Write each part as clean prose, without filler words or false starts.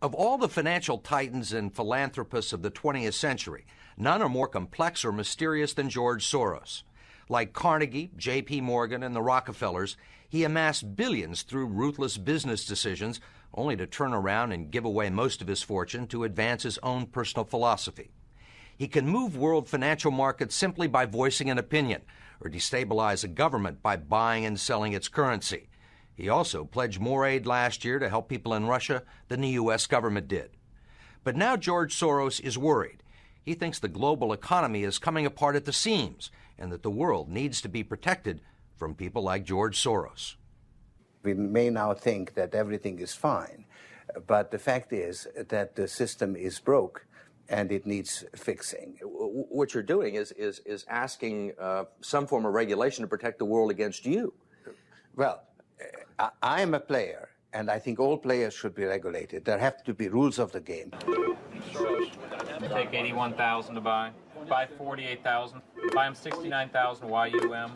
Of all the financial titans and philanthropists of the 20th century, none are more complex or mysterious than George Soros. Like Carnegie, J.P. Morgan, and the Rockefellers, he amassed billions through ruthless business decisions, only to turn around and give away most of his fortune to advance his own personal philosophy. He can move world financial markets simply by voicing an opinion, or destabilize a government by buying and selling its currency. He also pledged more aid last year to help people in Russia than the U.S. government did. But now George Soros is worried. He thinks the global economy is coming apart at the seams and that the world needs to be protected from people like George Soros. We may now think that everything is fine, but the fact is that the system is broke and it needs fixing. What you're doing is asking some form of regulation to protect the world against you. Well, I am a player, and I think all players should be regulated. There have to be rules of the game. Take 81,000 to buy. Buy 48,000. Buy him 69,000 YUM.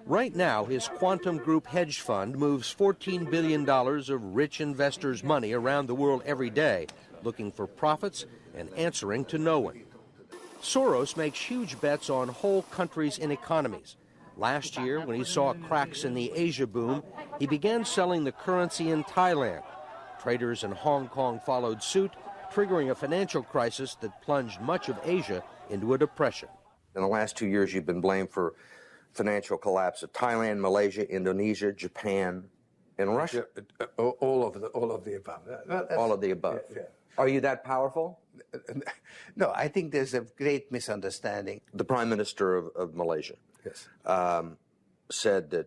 Right now, his Quantum Group hedge fund moves $14 billion of rich investors' money around the world every day, looking for profits and answering to no one. Soros makes huge bets on whole countries and economies. Last year, when he saw cracks in the Asia boom, he began selling the currency in Thailand. Traders in Hong Kong followed suit, triggering a financial crisis that plunged much of Asia into a depression. In the last 2 years, you've been blamed for financial collapse of Thailand, Malaysia, Indonesia, Japan, and Russia. All of the above. All of the above. Yeah. Are you that powerful? No, I think there's a great misunderstanding. The Prime Minister of Malaysia said that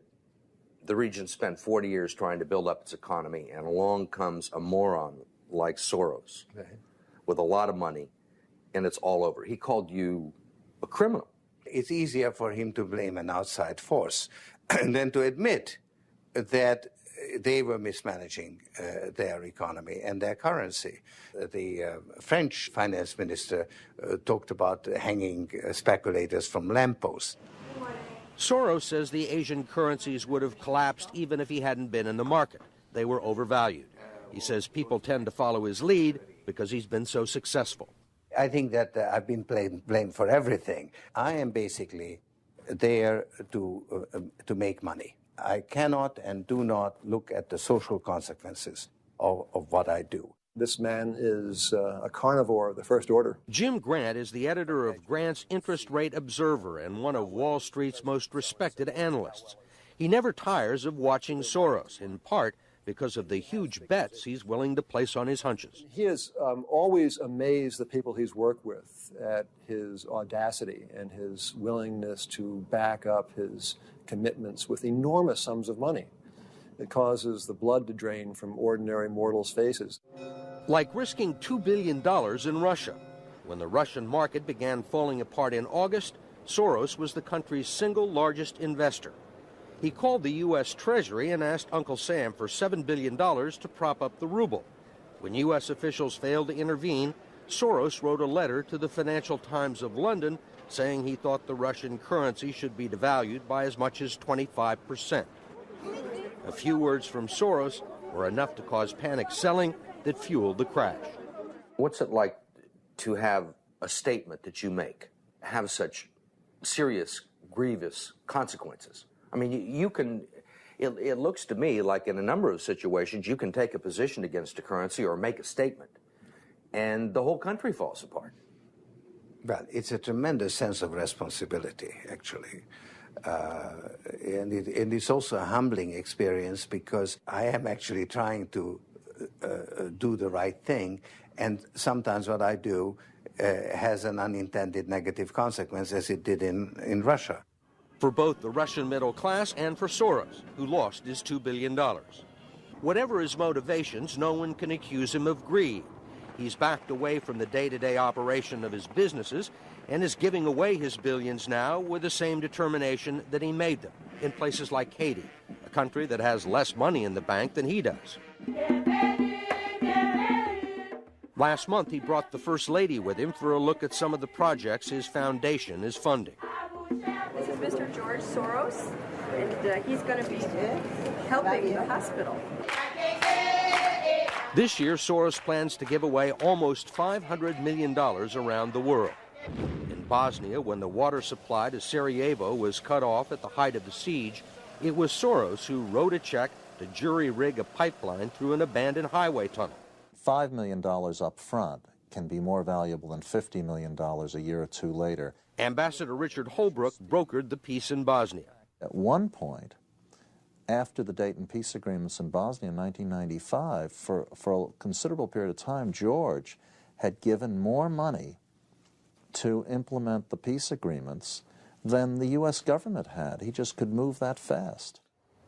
the region spent 40 years trying to build up its economy, and along comes a moron like Soros with a lot of money, and it's all over. He called you a criminal. It's easier for him to blame an outside force than to admit that they were mismanaging their economy and their currency. The French finance minister talked about hanging speculators from lampposts. Soros says the Asian currencies would have collapsed even if he hadn't been in the market. They were overvalued. He says people tend to follow his lead because he's been so successful. I think that I've been blamed for everything. I am basically there to make money. I cannot and do not look at the social consequences of what I do. This man is a carnivore of the first order. Jim Grant is the editor of Grant's Interest Rate Observer and one of Wall Street's most respected analysts. He never tires of watching Soros, in part because of the huge bets he's willing to place on his hunches. He has always amazed the people he's worked with at his audacity and his willingness to back up his commitments with enormous sums of money. It causes the blood to drain from ordinary mortals' faces. Like risking $2 billion in Russia. When the Russian market began falling apart in August, Soros was the country's single largest investor. He called the U.S. Treasury and asked Uncle Sam for $7 billion to prop up the ruble. When U.S. officials failed to intervene, Soros wrote a letter to the Financial Times of London saying he thought the Russian currency should be devalued by as much as 25%. A few words from Soros were enough to cause panic selling that fueled the crash. What's it like to have a statement that you make have such serious, grievous consequences? I mean, you can, it looks to me like in a number of situations you can take a position against a currency or make a statement, and the whole country falls apart. Well, it's a tremendous sense of responsibility, actually. And it's also a humbling experience because I am actually trying to do the right thing, and sometimes what I do has an unintended negative consequence, as it did in Russia. For both the Russian middle class and for Soros, who lost his $2 billion. Whatever his motivations, no one can accuse him of greed. He's backed away from the day-to-day operation of his businesses and is giving away his billions now with the same determination that he made them in places like Haiti, a country that has less money in the bank than he does. Last month, he brought the First Lady with him for a look at some of the projects his foundation is funding. This is Mr. George Soros, and he's going to be helping the hospital. This year, Soros plans to give away almost $500 million around the world. In Bosnia, when the water supply to Sarajevo was cut off at the height of the siege, it was Soros who wrote a check to jury-rig a pipeline through an abandoned highway tunnel. $5 million up front can be more valuable than $50 million a year or two later. Ambassador Richard Holbrooke brokered the peace in Bosnia. At one point, after the Dayton peace agreements in Bosnia in 1995, for a considerable period of time, George had given more money to implement the peace agreements than the U.S. government had. He just could move that fast.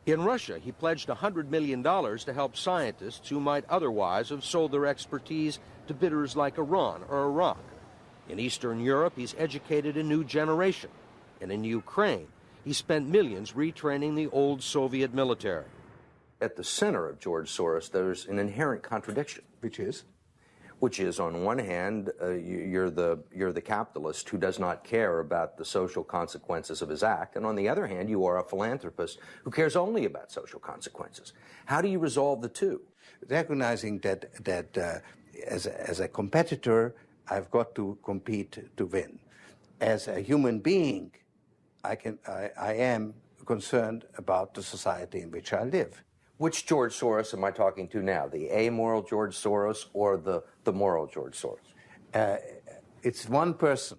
In Russia, he pledged $100 million to help scientists who might otherwise have sold their expertise to bidders like Iran or Iraq. In Eastern Europe, he's educated a new generation. And in Ukraine, he spent millions retraining the old Soviet military. At the center of George Soros, there's an inherent contradiction. Which is, on one hand, you're the capitalist who does not care about the social consequences of his act, and on the other hand, you are a philanthropist who cares only about social consequences. How do you resolve the two? Recognizing that as a competitor, I've got to compete to win. As a human being, I am concerned about the society in which I live. Which George Soros am I talking to now? The amoral George Soros or the moral George Soros? It's one person.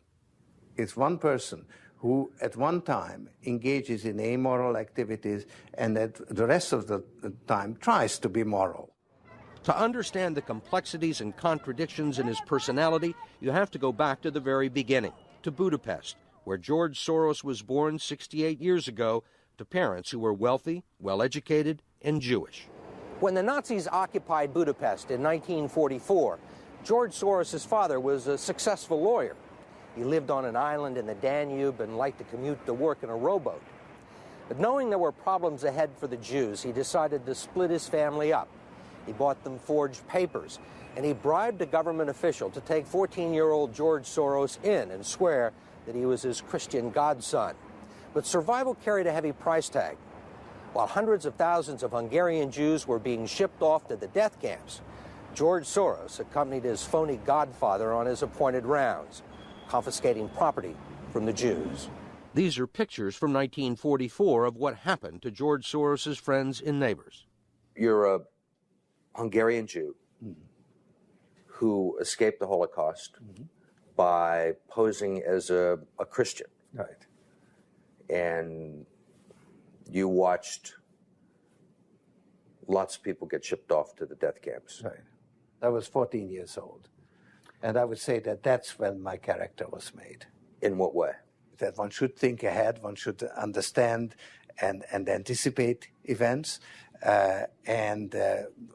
It's one person who at one time engages in amoral activities and at the rest of the time tries to be moral. To understand the complexities and contradictions in his personality, you have to go back to the very beginning, to Budapest, where George Soros was born 68 years ago to parents who were wealthy, well-educated, and Jewish. When the Nazis occupied Budapest in 1944, George Soros' father was a successful lawyer. He lived on an island in the Danube and liked to commute to work in a rowboat. But knowing there were problems ahead for the Jews, he decided to split his family up. He bought them forged papers, and he bribed a government official to take 14-year-old George Soros in and swear that he was his Christian godson. But survival carried a heavy price tag. While hundreds of thousands of Hungarian Jews were being shipped off to the death camps, George Soros accompanied his phony godfather on his appointed rounds, confiscating property from the Jews. These are pictures from 1944 of what happened to George Soros' friends and neighbors. You're a Hungarian Jew who escaped the Holocaust by posing as a Christian. Right. And you watched lots of people get shipped off to the death camps. Right. I was 14 years old. And I would say that that's when my character was made. In what way? That one should think ahead, one should understand and anticipate events, and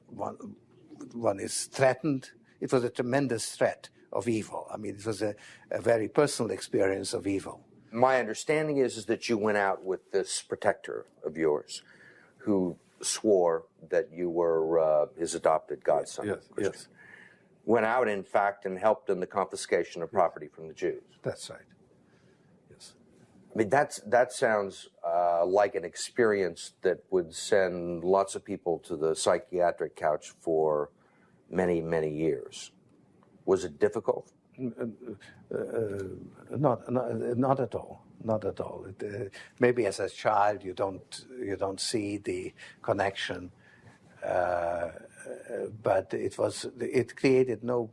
one is threatened. It was a tremendous threat of evil. I mean, it was a very personal experience of evil. My understanding is that you went out with this protector of yours who swore that you were his adopted godson. Yes. Went out, in fact, and helped in the confiscation of property from the Jews. That's right. Yes. I mean, that sounds like an experience that would send lots of people to the psychiatric couch for many, many years. Was it difficult? Not at all. Not at all. Maybe as a child you don't see the connection, but it created no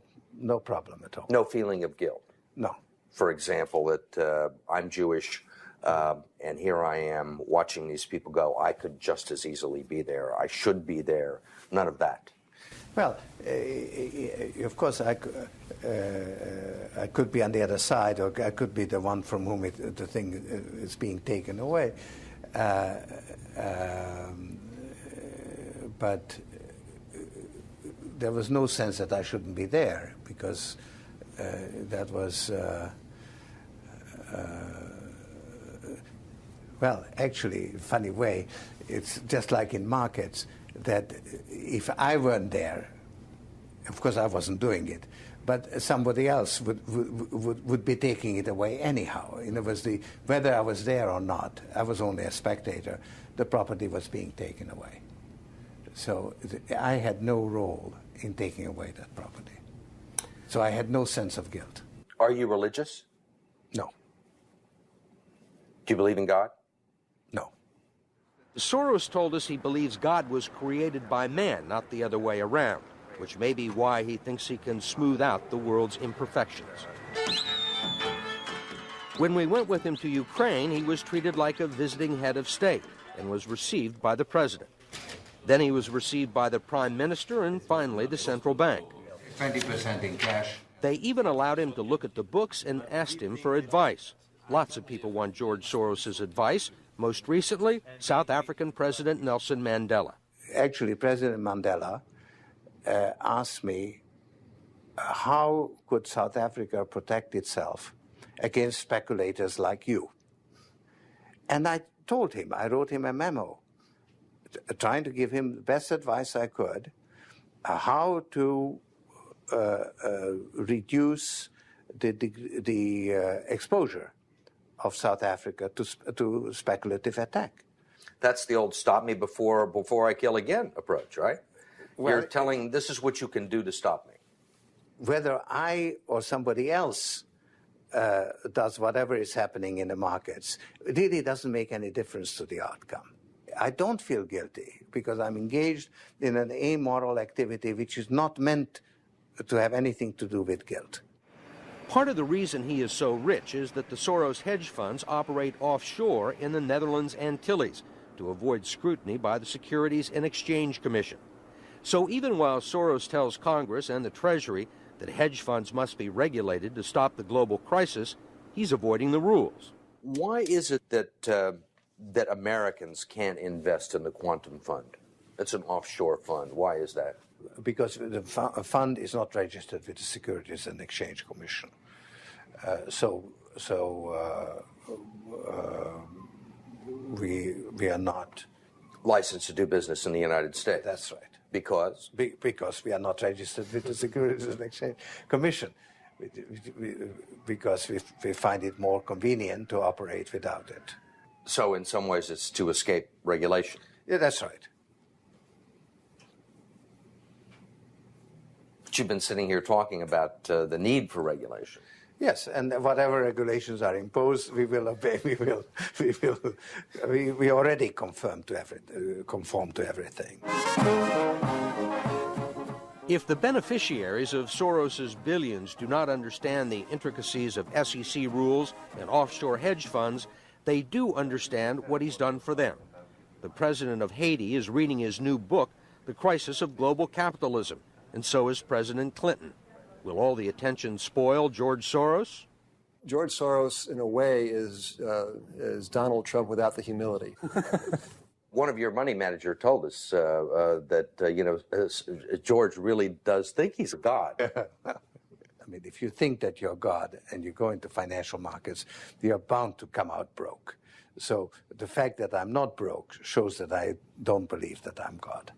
problem at all. No feeling of guilt. No. For example, that I'm Jewish, and here I am watching these people go. I could just as easily be there. I should be there. None of that. Well, of course, I could be on the other side, or I could be the one from whom the thing is being taken away. But there was no sense that I shouldn't be there, because that was, well, actually, funny way, it's just like in markets, that if I weren't there, of course I wasn't doing it, but somebody else would be taking it away anyhow. In other words, whether I was there or not, I was only a spectator, the property was being taken away. So I had no role in taking away that property. So I had no sense of guilt. Are you religious? No. Do you believe in God? No. Soros told us he believes God was created by man, not the other way around, which may be why he thinks he can smooth out the world's imperfections. When we went with him to Ukraine, he was treated like a visiting head of state and was received by the president. Then he was received by the prime minister and finally the central bank. 20% in cash. They even allowed him to look at the books and asked him for advice. Lots of people want George Soros' advice. Most recently, South African President Nelson Mandela. Actually, President Mandela asked me, how could South Africa protect itself against speculators like you? And I told him, I wrote him a memo, trying to give him the best advice I could, how to reduce the exposure of South Africa to speculative attack. That's the old stop me before I kill again approach, right? Well, you're telling this is what you can do to stop me. Whether I or somebody else does whatever is happening in the markets, it really doesn't make any difference to the outcome. I don't feel guilty because I'm engaged in an amoral activity which is not meant to have anything to do with guilt. Part of the reason he is so rich is that the Soros hedge funds operate offshore in the Netherlands Antilles to avoid scrutiny by the Securities and Exchange Commission. So even while Soros tells Congress and the Treasury that hedge funds must be regulated to stop the global crisis, he's avoiding the rules. Why is it that Americans can't invest in the quantum fund? It's an offshore fund. Why is that? Because the fund is not registered with the Securities and Exchange Commission. We are not licensed to do business in the United States. That's right. Because? Because we are not registered with the Securities and Exchange Commission. Because we find it more convenient to operate without it. So in some ways it's to escape regulation. Yeah, that's right. But you've been sitting here talking about the need for regulation. Yes, and whatever regulations are imposed, we will obey. We already conform to everything. If the beneficiaries of Soros's billions do not understand the intricacies of SEC rules and offshore hedge funds, they do understand what he's done for them. The president of Haiti is reading his new book, The Crisis of Global Capitalism, and so is President Clinton. Will all the attention spoil George Soros? George Soros, in a way, is Donald Trump without the humility. One of your money manager told us that George really does think he's a god. I mean, if you think that you're God and you go into financial markets, you're bound to come out broke. So the fact that I'm not broke shows that I don't believe that I'm God.